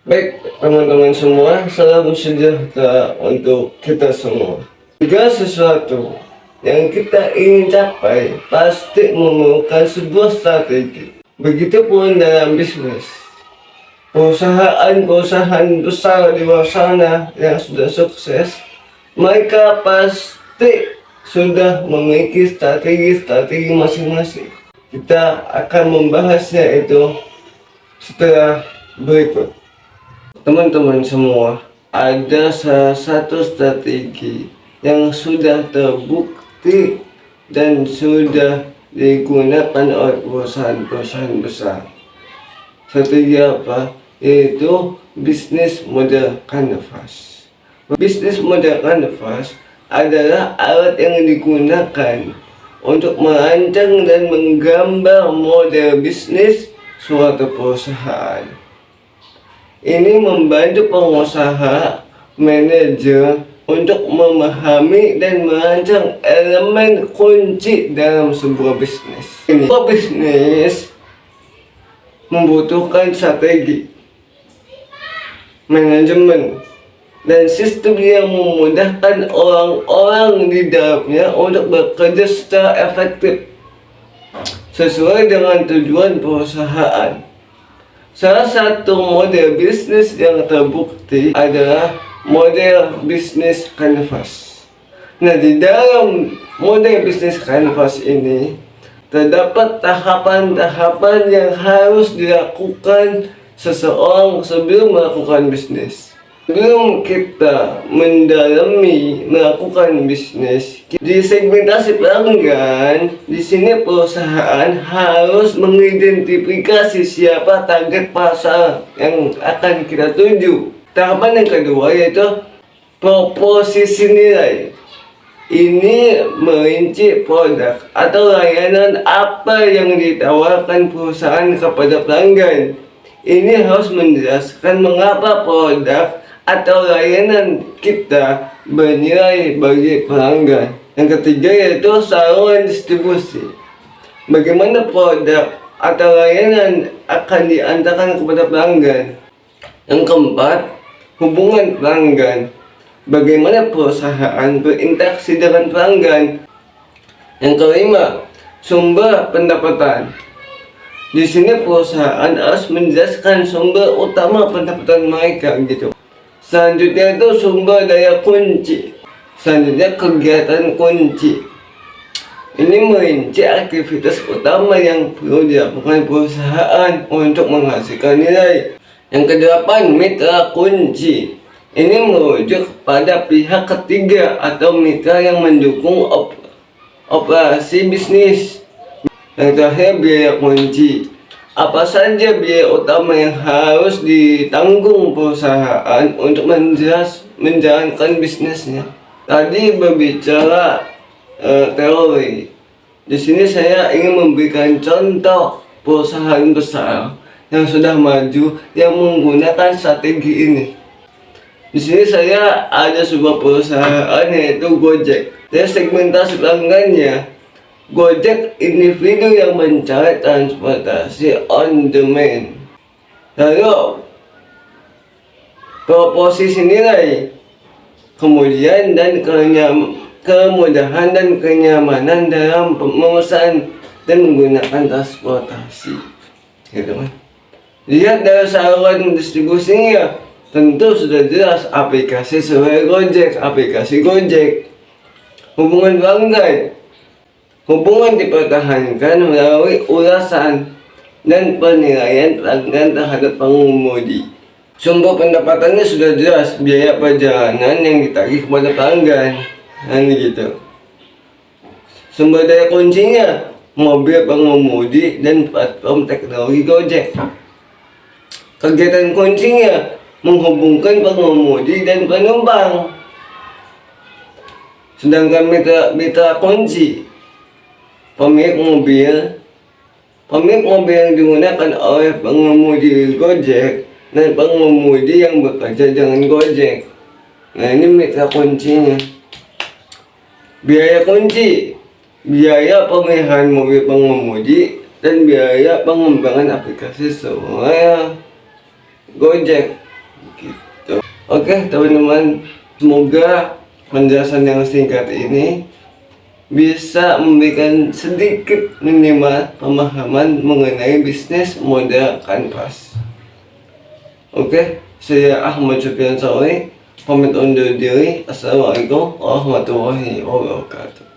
Baik, teman-teman semua, salam sejahtera untuk kita semua. Segala sesuatu yang kita ingin capai pasti memerlukan sebuah strategi. Begitupun dalam bisnis. Perusahaan-perusahaan besar di luar sana yang sudah sukses, mereka pasti sudah memiliki strategi-strategi masing-masing. Kita akan membahasnya itu setelah berikut. Teman-teman semua, ada salah satu strategi yang sudah terbukti dan sudah digunakan oleh perusahaan-perusahaan besar. Strategi apa? Yaitu bisnis model kanvas. Bisnis model kanvas adalah alat yang digunakan untuk merancang dan menggambar model bisnis suatu perusahaan. Ini membantu pengusaha, manajer untuk memahami dan merancang elemen kunci dalam sebuah bisnis. Sebuah bisnis membutuhkan strategi, manajemen, dan sistem yang memudahkan orang-orang di dalamnya untuk bekerja secara efektif sesuai dengan tujuan perusahaan. Salah satu model bisnis yang terbukti adalah model bisnis kanvas. Nah, di dalam model bisnis kanvas ini terdapat tahapan-tahapan yang harus dilakukan seseorang sebelum melakukan bisnis. Sebelum kita mendalami melakukan bisnis, di segmentasi pelanggan, di sini perusahaan harus mengidentifikasi siapa target pasar yang akan kita tuju. Tahapan yang kedua yaitu proposisi nilai. Ini merinci produk atau layanan apa yang ditawarkan perusahaan kepada pelanggan. Ini harus menjelaskan mengapa produk atau layanan kita bernilai bagi pelanggan. Yang ketiga yaitu saluran distribusi. Bagaimana produk atau layanan akan diantarkan kepada pelanggan. Yang keempat, hubungan pelanggan. Bagaimana perusahaan berinteraksi dengan pelanggan. Yang kelima, sumber pendapatan. Di sini perusahaan harus menjelaskan sumber utama pendapatan mereka gitu. Selanjutnya itu sumber daya kunci. Selanjutnya kegiatan kunci. Ini merinci aktivitas utama yang perlu dilakukan perusahaan untuk menghasilkan nilai. Yang kedelapan, mitra kunci. Ini merujuk pada pihak ketiga atau mitra yang mendukung operasi bisnis. Yang terakhir, biaya kunci. Apa saja biaya utama yang harus ditanggung perusahaan untuk menjalankan bisnisnya? Tadi berbicara teori. Di sini saya ingin memberikan contoh perusahaan besar yang sudah maju yang menggunakan strategi ini. Di sini saya ada sebuah perusahaan yaitu Gojek. Dari segmentasi pelanggannya, Gojek individu yang mencari transportasi on demand. Lalu proposisi nilai, kemudian dan kemudahan dan kenyamanan dalam pemesanan dan menggunakan transportasi. Gitu kan? Lihat dari saluran distribusinya, tentu sudah jelas aplikasi sesuai Gojek, aplikasi Gojek. Hubungan pelanggan. Hubungan dipertahankan melalui ulasan dan penilaian pelanggan terhadap pengemudi. Sumber pendapatannya sudah jelas, biaya perjalanan yang ditagih kepada pelanggan. Nah, gitu. Sumber daya kuncinya, mobil pengemudi dan platform teknologi Gojek. Kegiatan kuncinya, menghubungkan pengemudi dan penumpang. Sedangkan mitra kunci, pemilik mobil yang digunakan oleh pengemudi Gojek dan pengemudi yang bekerja dengan Gojek. Nah, ini mitra kuncinya. Biaya kunci, biaya pemeliharaan mobil pengemudi dan biaya pengembangan aplikasi sesuai Gojek. Gitu. Oke teman-teman, semoga penjelasan yang singkat ini bisa memberikan sedikit minimal pemahaman mengenai bisnis model kanvas. Oke, saya Ahmad Sufyan Sauri, pamit undur diri. Assalamualaikum warahmatullahi wabarakatuh.